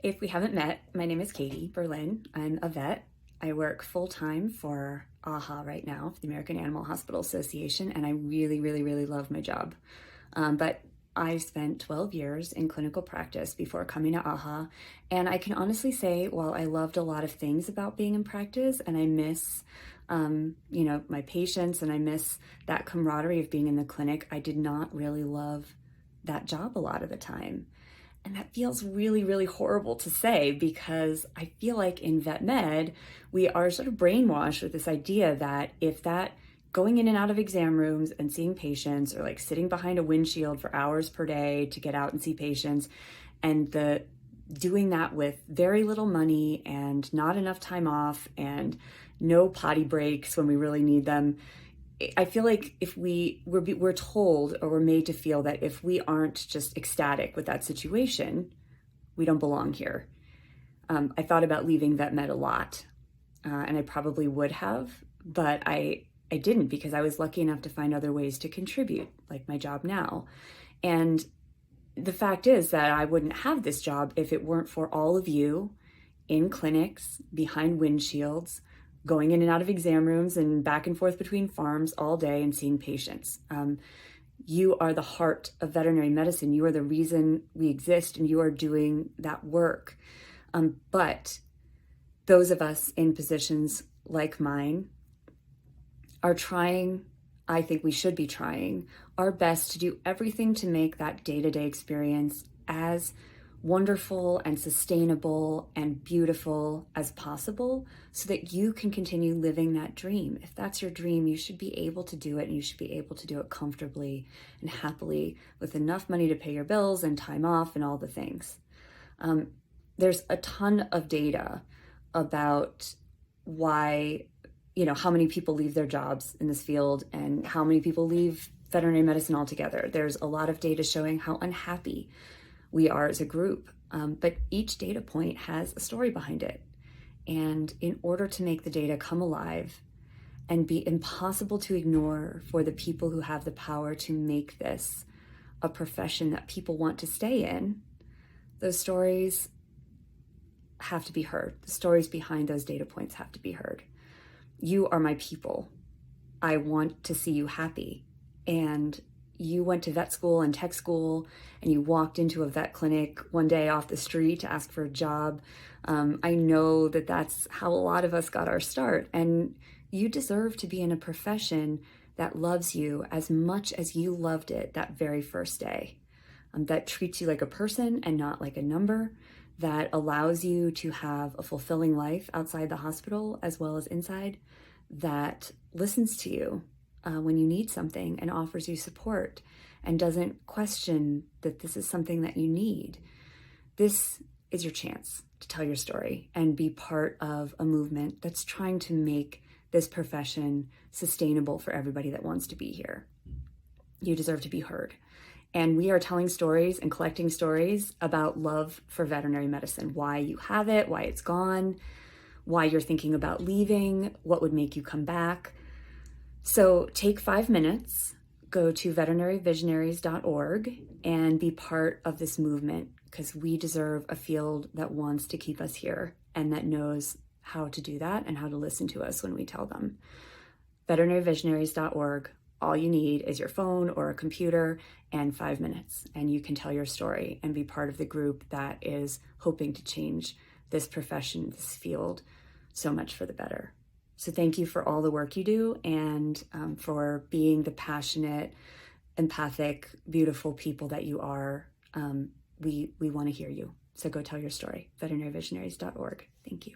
If we haven't met, my name is Katie Berlin. I'm a vet. I work full-time for AHA right now, for the American Animal Hospital Association, and I really, really, really love my job. But I spent 12 years in clinical practice before coming to AHA, and I can honestly say, while I loved a lot of things about being in practice, and I miss, my patients, and I miss that camaraderie of being in the clinic, I did not really love that job a lot of the time. And that feels really, really horrible to say because I feel like in vet med, we are sort of brainwashed with this idea that if that going in and out of exam rooms and seeing patients, or like sitting behind a windshield for hours per day to get out and see patients, and the doing that with very little money and not enough time off and no potty breaks when we really need them. I feel like if we're told, or we're made to feel that if we aren't just ecstatic with that situation, we don't belong here. I thought about leaving vet med a lot, and I probably would have, but I didn't, because I was lucky enough to find other ways to contribute, like my job now. And the fact is that I wouldn't have this job if it weren't for all of you in clinics, behind windshields, going in and out of exam rooms and back and forth between farms all day and seeing patients. You are the heart of veterinary medicine. You are the reason we exist, and you are doing that work. But those of us in positions like mine are trying, I think we should be trying our best to do everything to make that day-to-day experience as wonderful and sustainable and beautiful as possible, so that you can continue living that dream. If that's your dream, you should be able to do it, and you should be able to do it comfortably and happily with enough money to pay your bills and time off and all the things. There's a ton of data about why, how many people leave their jobs in this field and how many people leave veterinary medicine altogether. There's a lot of data showing how unhappy we are as a group, but each data point has a story behind it. And in order to make the data come alive and be impossible to ignore for the people who have the power to make this a profession that people want to stay in, those stories have to be heard. The stories behind those data points have to be heard. You are my people. I want to see you happy. And you went to vet school and tech school, and you walked into a vet clinic one day off the street to ask for a job. I know that that's how a lot of us got our start, and you deserve to be in a profession that loves you as much as you loved it that very first day, that treats you like a person and not like a number, that allows you to have a fulfilling life outside the hospital as well as inside, that listens to you when you need something and offers you support and doesn't question that this is something that you need. This is your chance to tell your story and be part of a movement that's trying to make this profession sustainable for everybody that wants to be here. You deserve to be heard. And we are telling stories and collecting stories about love for veterinary medicine, why you have it, why it's gone, why you're thinking about leaving, what would make you come back. So take 5 minutes, go to veterinaryvisionaries.org and be part of this movement, because we deserve a field that wants to keep us here and that knows how to do that and how to listen to us when we tell them. Veterinaryvisionaries.org. All you need is your phone or a computer and 5 minutes, and you can tell your story and be part of the group that is hoping to change this profession, this field, so much for the better. So thank you for all the work you do, and for being the passionate, empathic, beautiful people that you are. We want to hear you. So go tell your story. Veterinaryvisionaries.org. Thank you.